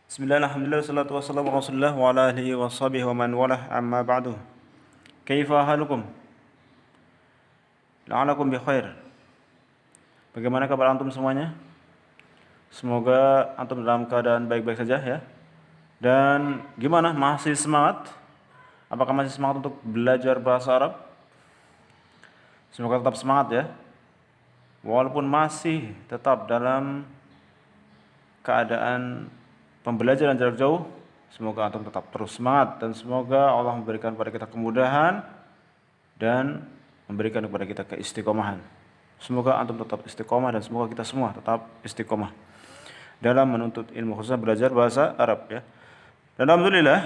Bismillah, alhamdulillah, salatu wassalamu ala rasulillah wa ala alihi wa sahbihi wa man walah amma ba'du. Kaifa halukum? La'alakum bi khair. Bagaimana kabar antum semuanya? Semoga antum dalam keadaan baik-baik saja ya. Dan gimana? Masih semangat? Apakah masih semangat untuk belajar bahasa Arab? Semoga tetap semangat ya. Walaupun masih tetap dalam keadaan pembelajaran jarak jauh, semoga antum tetap terus semangat dan semoga Allah memberikan kepada kita kemudahan dan memberikan kepada kita keistiqomahan. Semoga antum tetap istiqomah dan semoga kita semua tetap istiqomah dalam menuntut ilmu, khususnya belajar bahasa Arab ya. Dan alhamdulillah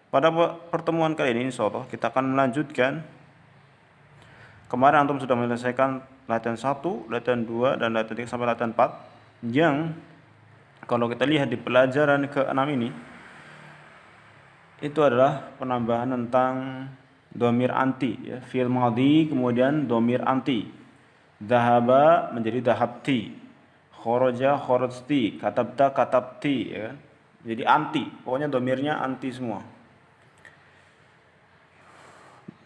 pada pertemuan kali ini insyaallah kita akan melanjutkan. Kemarin antum sudah menyelesaikan latihan 1, latihan 2 dan latihan 3 sampai latihan 4 yang kalau kita lihat di pelajaran ke-6 ini itu adalah penambahan tentang dhamir anti ya, fi'il madhi kemudian dhamir anti. Dhahaba menjadi dhahabti, kharaja kharajti, katabta katabti ya kan. Jadi anti, pokoknya dhamirnya anti semua.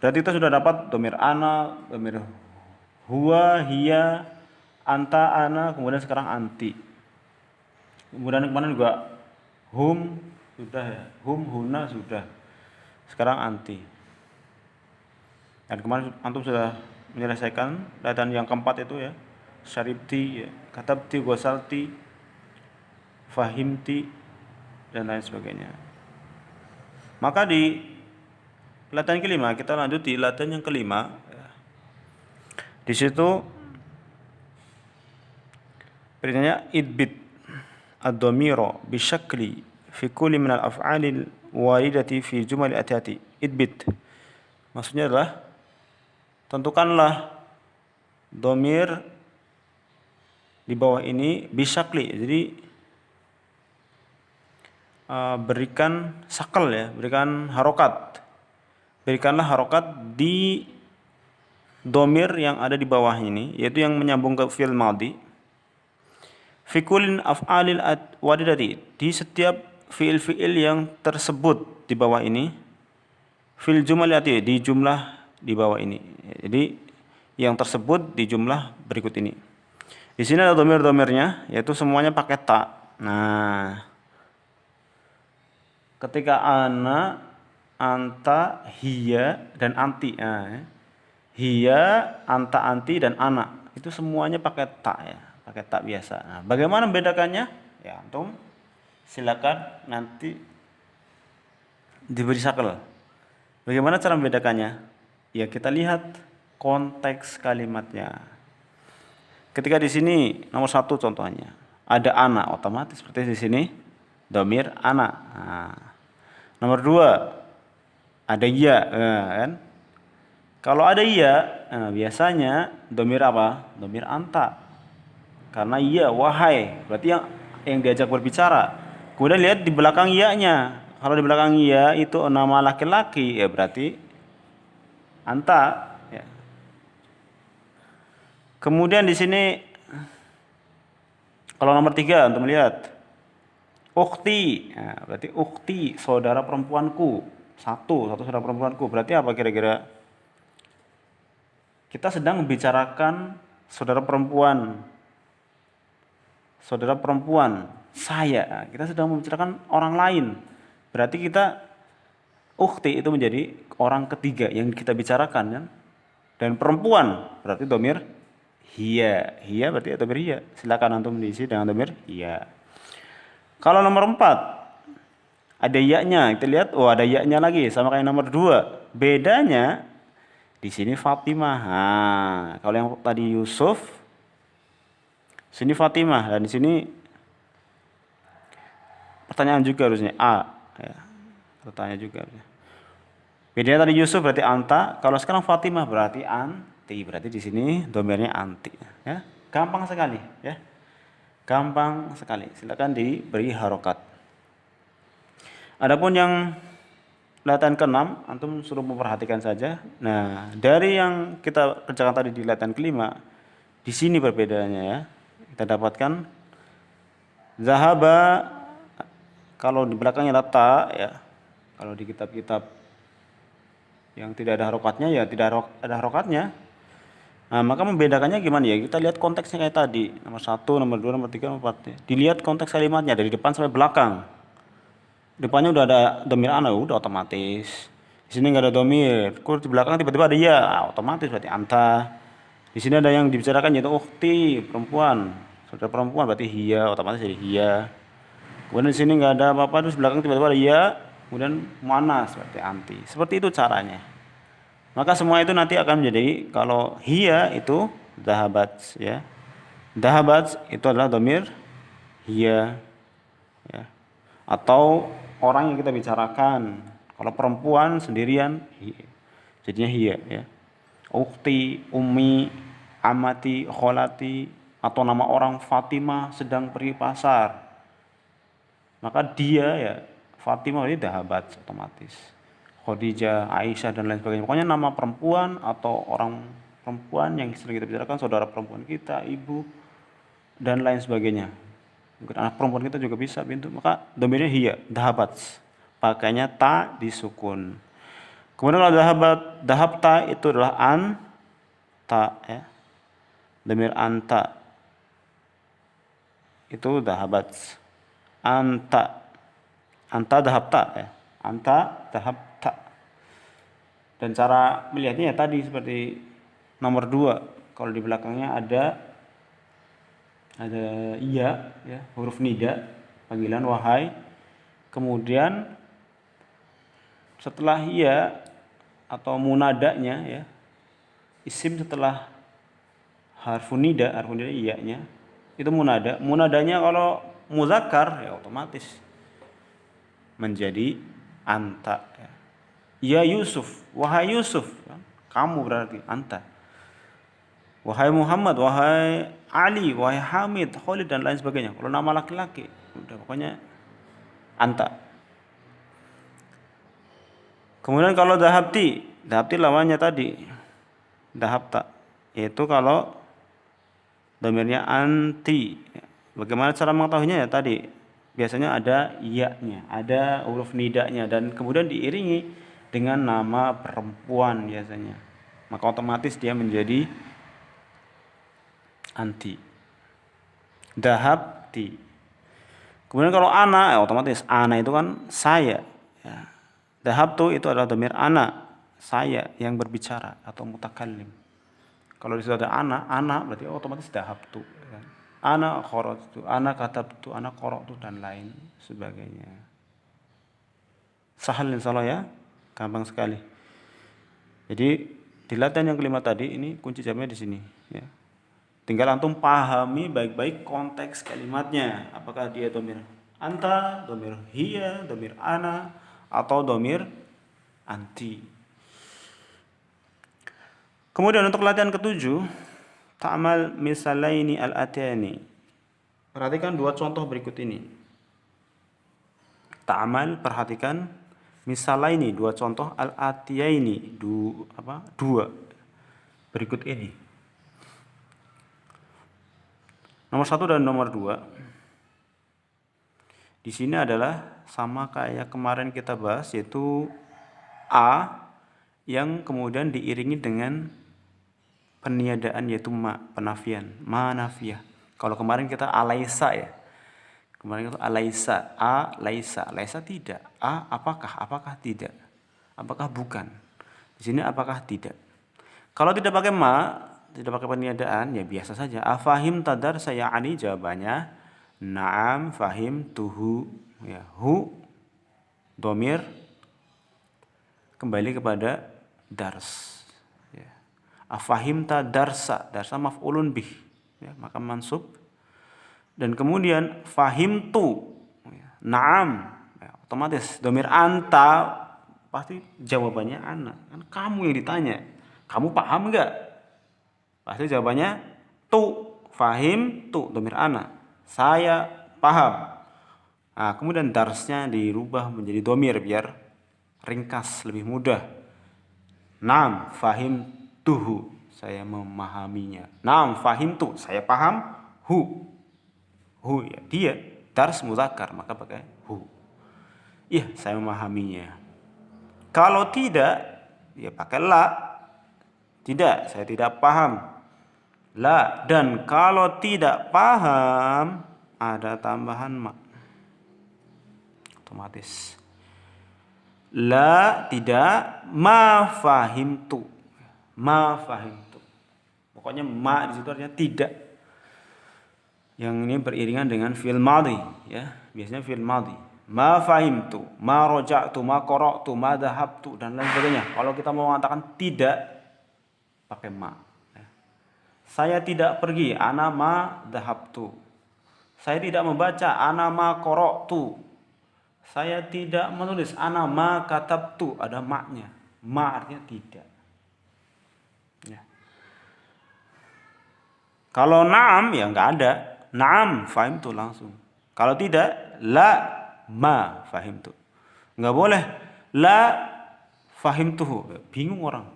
Berarti kita sudah dapat dhamir ana, dhamir huwa, hiya, anta, ana, kemudian sekarang anti. Kemudian kemarin juga hum sudah ya, hum, huna sudah. Sekarang anti. Dan kemarin antum sudah menyelesaikan latihan yang keempat itu ya, syaribti, ya, katabti, ghasalti, fahimti dan lain sebagainya. Maka di latihan kelima kita lanjut di latihan yang kelima. Di situ perintahnya idbit ad-dhamira bisyakli fi kulli min al-af'alil waridati fi jumal atiyati. Idbit maksudnya adalah tentukanlah dhamir di bawah ini bisyakli. Jadi berikan sakal ya, berikan harokat. Berikanlah harokat di dhamir yang ada di bawah ini, yaitu yang menyambung ke fi'il madhi. Fi kullin af'alil waridati, di setiap fi'il-fi'il yang tersebut di bawah ini, fil jumlati, di jumlah di bawah ini. Jadi yang tersebut di jumlah berikut ini. Di sini ada dhamir-dhamirnya, yaitu semuanya pakai ta. Nah, ketika ana, anta, hiya dan anti. Nah, hiya, anta, anti dan ana itu semuanya pakai ta ya. Pakai tak biasa. Nah, bagaimana membedakannya? Ya, antum silakan nanti diberi sakel. Bagaimana cara membedakannya? Ya, kita lihat konteks kalimatnya. Ketika di sini nomor 1 contohnya ada ana, otomatis seperti di sini dhamir ana. Nah, nomor 2 ada ya, kan? Kalau ada ya, biasanya dhamir apa? Dhamir anta. Karena iya, wahai, berarti yang diajak berbicara. Kemudian lihat di belakang iya-nya. Kalau di belakang iya itu nama laki-laki, ya berarti anta. Ya. Kemudian di sini kalau nomor 3 untuk melihat ukhti, ya, berarti ukhti, saudara perempuanku. Satu saudara perempuanku. Berarti apa kira-kira? Kita sedang membicarakan saudara perempuan saya, kita sedang membicarakan orang lain. Berarti kita ukhti itu menjadi orang ketiga yang kita bicarakan kan. Dan perempuan berarti dhamir hiya. Hiya berarti dhamir hiya. Silakan antum diisi dengan dhamir hiya. Kalau nomor 4 ada ya-nya, kita lihat ada ya-nya lagi sama kayak nomor 2. Bedanya di sini Fatimah. Nah, kalau yang tadi Yusuf, sini Fatimah, dan di sini pertanyaan juga harusnya A ya. Pertanyaan juga. Bedanya tadi Yusuf berarti anta, kalau sekarang Fatimah berarti anti. Berarti di sini dhamirnya anti ya. Gampang sekali ya. Gampang sekali. Silakan diberi harokat. Adapun yang latihan ke-6 antum suruh memperhatikan saja. Nah, dari yang kita kerjakan tadi di latihan ke-5, di sini perbedaannya ya. Kita dapatkan zahaba kalau di belakangnya ada ta ya, kalau di kitab-kitab yang tidak ada harokatnya ya tidak ada harokatnya. Nah, maka membedakannya gimana ya? Kita lihat konteksnya kayak tadi, nomor 1, nomor 2, nomor 3, nomor 4. Dilihat konteks kalimatnya dari depan sampai belakang. Depannya udah ada domir ana, udah otomatis. Di sini nggak ada domir. Kok di belakang tiba-tiba ada ya, otomatis berarti anta. Di sini ada yang dibicarakan yaitu ukhti, perempuan. Saudara perempuan berarti hiya, otomatis jadi hiya. Kemudian di sini nggak ada apa-apa, terus belakang tiba-tiba ada ya, kemudian muannas berarti anti. Seperti itu caranya. Maka semua itu nanti akan menjadi, kalau hiya itu dahabat ya. Dahabat itu adalah domir hiya ya. Atau orang yang kita bicarakan. Kalau perempuan sendirian jadinya hiya ya. Ukhti, ummi, amati, kholati, atau nama orang Fatimah sedang pergi pasar. Maka dia ya Fatimah ini dahabat otomatis. Khadijah, Aisyah dan lain sebagainya. Pokoknya nama perempuan atau orang perempuan yang sering kita bicarakan, saudara perempuan kita, ibu dan lain sebagainya. Mungkin anak perempuan kita juga bisa bintu. Maka domirnya hiya, dahabat. Pakainya ta disukun. Kemudian kalau dahabta itu adalah an ta ya. Domir anta itu dahabat. Anta dahabta ya. Anta dahabta. Dan cara melihatnya ya tadi seperti nomor 2. Kalau di belakangnya ada iya ya, huruf nida, panggilan wahai. Kemudian setelah iya atau munadanya ya, isim setelah harfun nida iyanya, itu munada. Munadanya kalau muzakkar ya otomatis menjadi anta ya. Ya Yusuf, wahai Yusuf, kamu berarti anta. Wahai Muhammad, wahai Ali, wahai Hamid, Khalid dan lain sebagainya. Kalau nama laki-laki, udah pokoknya anta. Kemudian kalau dahabti lawannya tadi dahabta, yaitu kalau domirnya anti. Bagaimana cara mengetahuinya ya tadi? Biasanya ada iya-nya, ada huruf nidanya dan kemudian diiringi dengan nama perempuan biasanya. Maka otomatis dia menjadi anti. Dahabti. Kemudian kalau ana, ya otomatis ana itu kan saya. Ya. Dahabtu itu adalah domir ana, saya yang berbicara atau mutakallim. Kalau di situ ada ana berarti otomatis dahabtu. Ya. Ana kharajtu, ana katabtu, ana qara'tu dan lain sebagainya. Sahal insyaallah ya, gampang sekali. Jadi di latihan yang kelima tadi ini kunci jamnya di sini. Ya. Tinggal antum pahami baik-baik konteks kalimatnya. Apakah dia domir anta, domir hiya, domir ana, atau domir anti. Kemudian untuk latihan ketujuh, ta'mal misalaini al-atiyani. Perhatikan dua contoh berikut ini. Ta'mal, perhatikan misalaini, dua contoh al-atiyaini, dua berikut ini. Nomor 1 dan nomor 2. Di sini adalah sama kayak kemarin kita bahas, yaitu a yang kemudian diiringi dengan peniadaan yaitu penafian, nafiyah. Kalau kemarin kita alaisa ya. Kemarin itu alaisa, a laisa, laisa tidak, a apakah tidak, apakah bukan. Di sini apakah tidak. Kalau tidak pakai tidak pakai peniadaan ya biasa saja. Afahim tadar saya ani, jawabannya na'am fahim tuhu ya. Hu domir kembali kepada dars ya. Afahimta darsa maf'ulun bih ya, maka mansub. Dan kemudian fahimtu ya, na'am ya, otomatis domir anta pasti jawabannya ana, kan kamu yang ditanya, kamu paham enggak, pasti jawabannya tu, fahim tu, domir ana, saya paham. Nah, kemudian darsnya dirubah menjadi domir biar ringkas, lebih mudah. Naam fahim tuhu, saya memahaminya. Naam fahim tu, saya paham. Hu ya dia dars muzakkar maka pakai hu. iya saya memahaminya. Kalau tidak, ya pakai la. Tidak, saya tidak paham. La. Dan kalau tidak paham, ada tambahan ma. Otomatis. La tidak, ma fahimtu. Ma fahimtu. Pokoknya ma di situ artinya tidak. Yang ini beriringan dengan fi'il madhi, ya. Biasanya fi'il madhi. Ma fahimtu, ma roja'tu, ma qara'tu, ma dhahabtu dan lain sebagainya. Kalau kita mau mengatakan tidak pakai ma. Saya tidak pergi, ana ma dhahabtu. Saya tidak membaca, ana ma qara'tu. Saya tidak menulis, ana ma katabtu, ada ma-nya. Ma artinya tidak. Ya. Kalau na'am ya enggak ada. Na'am fahimtu langsung. Kalau tidak, la ma fahimtu. Enggak boleh la fahimtuhu. Bingung orang.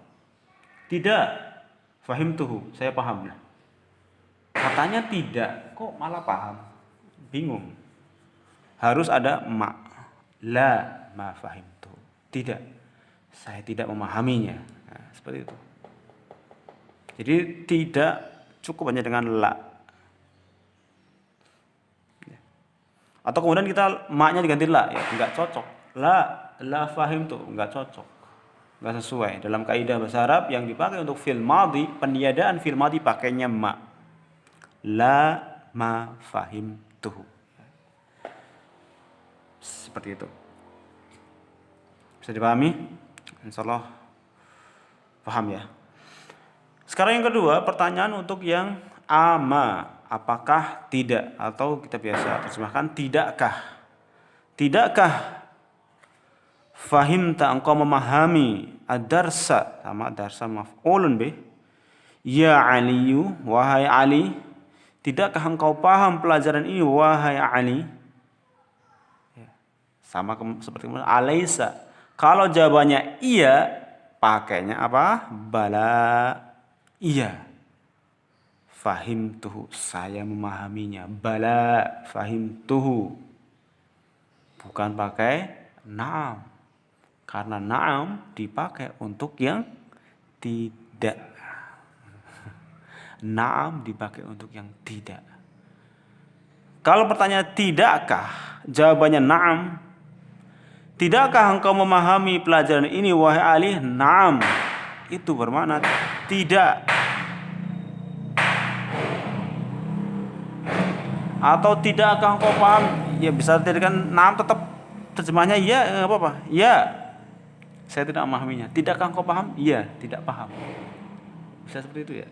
Tidak fahimtuhu, saya paham. Katanya tidak, kok malah paham? Bingung. Harus ada ma. La ma fahimtu. Tidak, saya tidak memahaminya. Nah, seperti itu. Jadi tidak cukup hanya dengan la. Atau kemudian kita maknya diganti la, ya enggak cocok. La fahimtu, enggak cocok. Enggak sesuai. Dalam kaidah bahasa Arab yang dipakai untuk fi'il madhi, peniadaan fi'il madhi pakainya ma. La ma fahimtuhu. Seperti itu. Bisa dipahami? Insyaallah paham ya. Sekarang yang kedua, pertanyaan untuk yang ama. Apakah tidak? Atau kita biasa terjemahkan tidakkah? Tidakkah fahimta engkau memahami ad-darsa, sama darsa maf'ulun bih. Ya Aliyu, wahai Ali, tidakkah engkau paham pelajaran ini wahai Ali? Sama seperti alaisa. Kalau jawabannya iya, pakainya apa? Bala. Iya. Fahimtuhu, saya memahaminya. Bala fahimtuhu. Bukan pakai na'am. Karena na'am dipakai untuk yang tidak. Na'am dipakai untuk yang tidak. Kalau pertanyaan tidakkah, jawabannya na'am. Tidakkah engkau memahami pelajaran ini wahai Ali? Na'am. Itu bermakna tidak. Atau tidakkah engkau paham? Ya bisa dijadikan na'am, tetap terjemahnya iya, enggak apa-apa. Ya. Saya tidak memahaminya. Tidakkah engkau paham? Iya, tidak paham. Bisa seperti itu ya.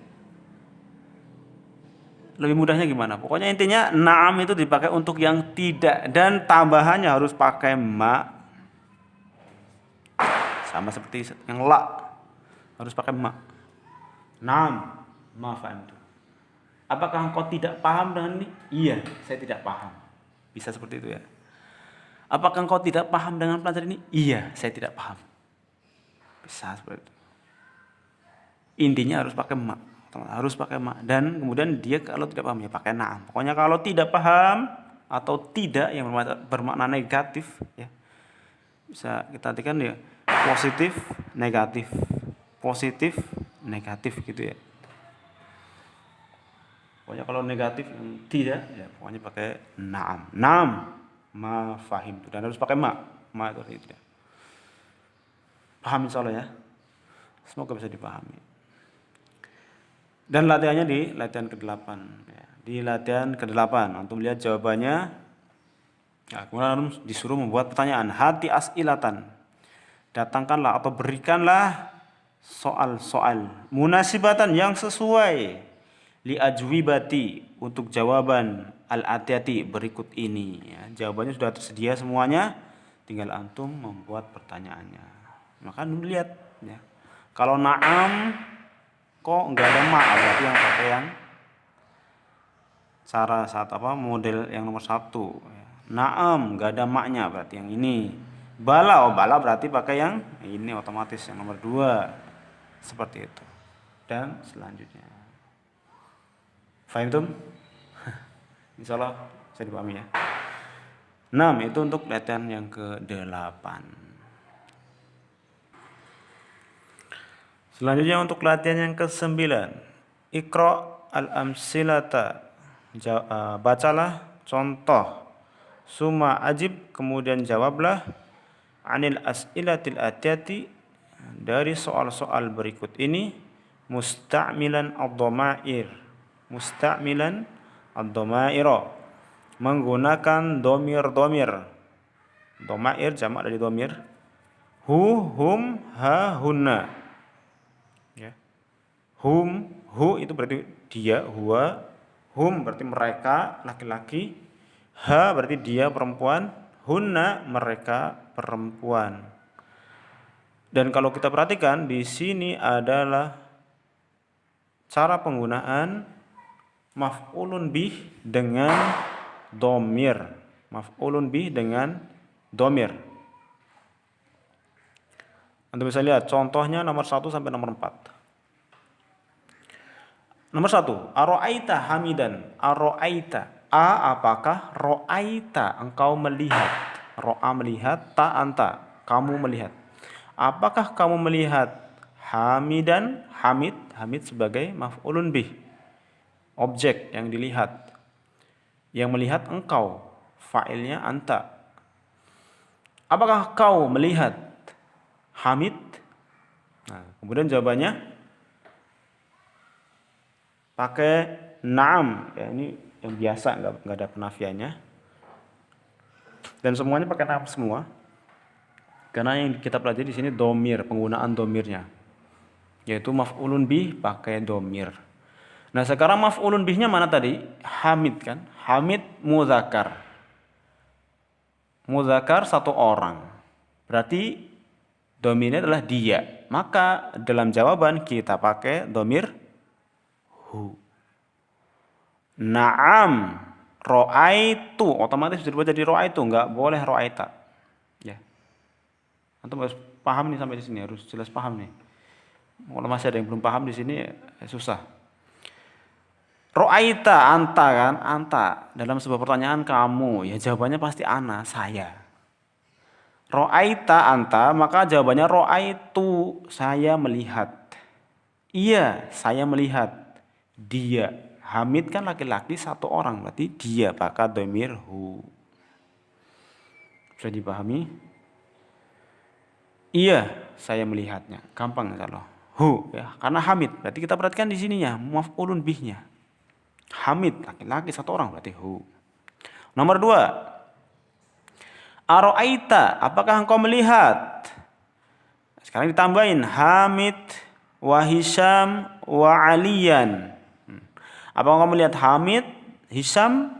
Lebih mudahnya gimana? Pokoknya intinya na'am itu dipakai untuk yang tidak dan tambahannya harus pakai ma. Sama seperti yang la. Harus pakai ma. Na'am, ma fahimtu. Apakah engkau tidak paham dengan ini? Iya, saya tidak paham. Bisa seperti itu ya. Apakah engkau tidak paham dengan pelajaran ini? Iya, saya tidak paham. Bisa seperti itu. Intinya harus pakai ma. Harus pakai ma. Dan kemudian dia kalau tidak paham ya pakai na'am. Pokoknya kalau tidak paham atau tidak yang bermakna negatif ya. Bisa kita artikan ya positif, negatif. Positif, negatif gitu ya. Pokoknya kalau negatif tidak ya pokoknya pakai na'am. Na'am ma fahim dan harus pakai ma. Ma itu tidak. Paham insyaallah ya. Semoga bisa dipahami. Dan latihannya di latihan ke-8 ya. Di latihan ke-8 antum lihat jawabannya. Nah, kemudian antum disuruh membuat pertanyaan. Hati as'ilatan. Datangkanlah atau berikanlah soal-soal munasibatan yang sesuai li ajwibati untuk jawaban al-atiyati berikut ini ya. Jawabannya sudah tersedia semuanya, tinggal antum membuat pertanyaannya. Maka antum lihat ya. Kalau na'am kok enggak ada ma, berarti yang pakai yang cara saat apa model yang nomor 1 ya. Na'am enggak ada ma-nya berarti yang ini. Bala, oh bala berarti pakai yang ini otomatis yang nomor 2. Seperti itu. Dan selanjutnya. Fahim tum? Insyaallah saya dipahami ya. 6 itu untuk latihan yang ke-8. Selanjutnya untuk latihan yang ke-9. Iqra al-amsilata. Bacalah contoh. Summa ajib, kemudian jawablah. Anil as'ilatil atiyati, dari soal-soal berikut ini. Musta'milan ad-dhamair. Musta'milan ad-dhamaira, menggunakan domir-domir. Dhamair jamak dari domir. Hu, hum, ha, hunna. Ya. Hum, hu itu berarti dia, huwa. Hum berarti mereka, laki-laki. Ha berarti dia, perempuan. Hunna, mereka, perempuan. Dan kalau kita perhatikan di sini adalah cara penggunaan maf'ulun bih dengan domir. Maf'ulun bih dengan domir. Anda bisa lihat contohnya nomor 1 sampai nomor 4. Nomor 1, aro'aita hamidan. Aro'aita. A, apakah? Ro'aita, engkau melihat. Ro'a melihat, ta anta, kamu melihat. Apakah kamu melihat hamidan? Hamid, hamid sebagai maf'ulun bih, objek yang dilihat. Yang melihat engkau, fa'ilnya anta. Apakah kau melihat Hamid? Nah, kemudian jawabannya pakai na'am. Ya, ini yang biasa, nggak ada penafiannya. Dan semuanya pakai na'am semua. Karena yang kita pelajari di sini domir, penggunaan domirnya, yaitu maf'ulun bih pakai domir. Nah, sekarang maf'ulun bihnya mana tadi? Hamid kan? Hamid muzakkar. Muzakkar satu orang. Berarti domirnya adalah dia. Maka dalam jawaban kita pakai domir hu. Naam ro'aitu, otomatis berubah jadi ro'aitu, nggak boleh ro'aita. Ya. Antum harus paham nih sampai di sini, harus jelas paham nih. Kalau masih ada yang belum paham di sini susah. Ro'aita, anta kan, anta. Dalam sebuah pertanyaan kamu, ya jawabannya pasti ana, saya. Ro'aita anta, maka jawabannya ro'aitu, saya melihat. Iya, saya melihat. Dia. Hamid kan laki-laki satu orang, berarti dia pakai domir hu. Bisa dipahami? Iya, saya melihatnya. Gampang kalau hu ya, karena Hamid. Berarti kita perhatikan di sininya maf'ulun bihnya. Hamid laki-laki satu orang, berarti hu. Nomor 2. Aro'aita, apakah engkau melihat? Sekarang ditambahin Hamid wa Hisham wa Aliyan. Apakah engkau melihat Hamid, Hisham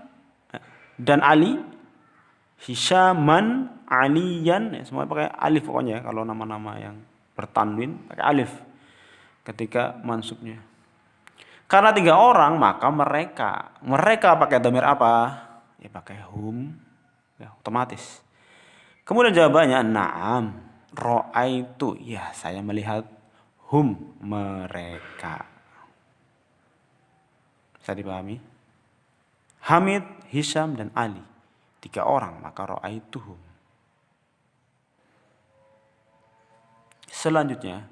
dan Ali? Hishaman, Aliyan, ya, semua pakai alif pokoknya ya, kalau nama-nama yang bertanwin pakai alif ketika mansubnya. Karena 3 orang maka mereka pakai domir apa? Ya pakai hum, ya otomatis. Kemudian jawabannya na'am, ro'aitu, ya saya melihat hum, mereka. Bisa dipahami? Hamid, Hisham dan Ali, 3 orang, maka ro'aituhum. Selanjutnya,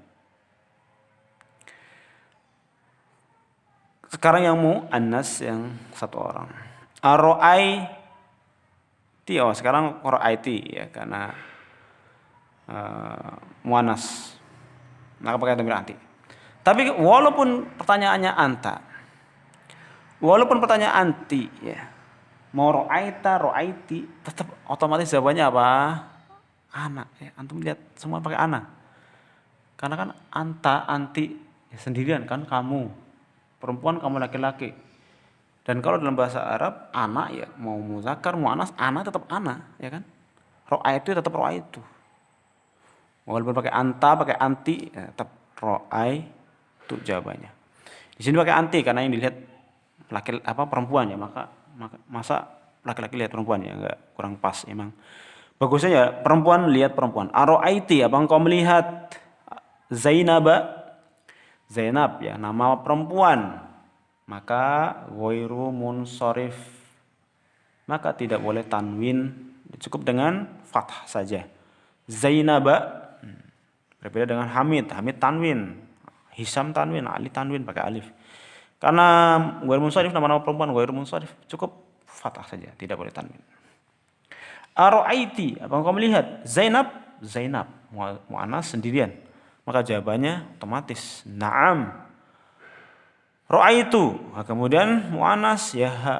sekarang yang mu'annas yang 1 orang. Aro'aiti, sekarang ro'aiti ya, karena mu'annas, maka pakai domir anti. Tapi walaupun pertanyaannya anta, walaupun pertanyaan anti ya, mau ro'aita, ro'aiti, tetap otomatis jawabannya apa? Ana. Ya, antum lihat semua pakai ana. Karena kan anta, anti, ya sendirian kan kamu. Perempuan, kamu laki-laki. Dan kalau dalam bahasa Arab, ana ya mau muzakkar, muannas, ana tetap ana, ya kan? Ro'aitu tetap ro'aitu. Walaupun pakai anta, pakai anti, ya tetap ro'aitu jawabannya. Di sini pakai anti karena yang dilihat perempuan ya, maka masa laki-laki lihat perempuan ya, enggak, kurang pas emang. Bagusnya ya perempuan lihat perempuan. Aro'aiti, apa engkau melihat Zainab ya, nama perempuan. Maka ghairu munsharif, maka tidak boleh tanwin cukup dengan fathah saja. Zainaba berbeda dengan Hamid. Hamid tanwin, Hisam tanwin, Ali tanwin pakai alif. Karena ghair munsharif, nama-nama perempuan ghair munsharif cukup fathah saja, tidak boleh tanwin. Ara'aiti, apa engkau melihat? Zainab, Zainab, mu'annas sendirian. Maka jawabannya otomatis na'am. Ra'aitu, kemudian mu'annas ya ha.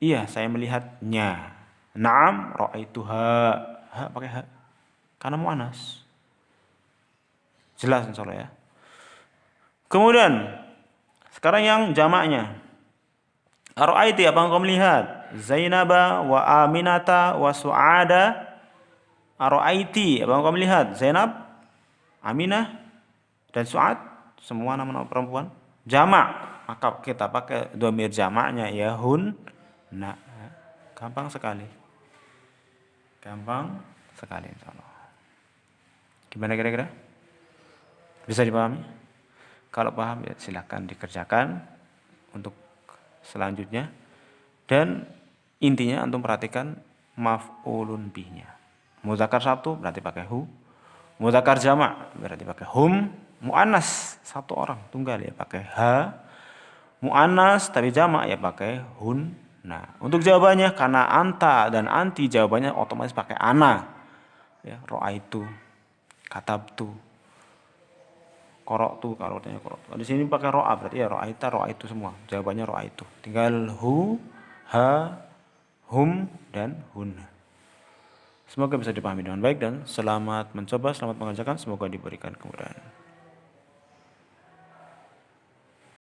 Iya, saya melihatnya. Na'am ra'aituha. Ha pakai ha. Karena mu'annas. Jelas insyaallah ya. Kemudian sekarang yang jamaknya. Ara'aiti, apa engkau melihat? Zainaba wa Aminata wa Su'ada. Ara'aiti, apa engkau melihat? Zainab, Aminah, dan Su'ad, semua nama-nama perempuan. Jamak, maka kita pakai dhamir jamaknya ya hun, na. Gampang sekali. Gampang sekali insyaallah. Gimana kira-kira? Bisa dipahami? Kalau paham ya silakan dikerjakan untuk selanjutnya. Dan intinya antum perhatikan maf'ulun bihnya. Muzakkar satu berarti pakai hu. Muzakkar jamak berarti pakai hum. Muannas satu orang tunggal ya pakai ha. Muannas tapi jamak ya pakai hun. Nah, untuk jawabannya karena anta dan anti jawabannya otomatis pakai ana. Ya, ra'aitu, katabtu, qara'tu, kalau tanya qara'tu. Di sini pakai ro'a berarti ya ra'aita, ra'aitu semua. Jawabannya ra'aitu. Tinggal hu, ha, hum dan hun. Semoga bisa dipahami dengan baik dan selamat mencoba, selamat mengerjakan, semoga diberikan kemudahan.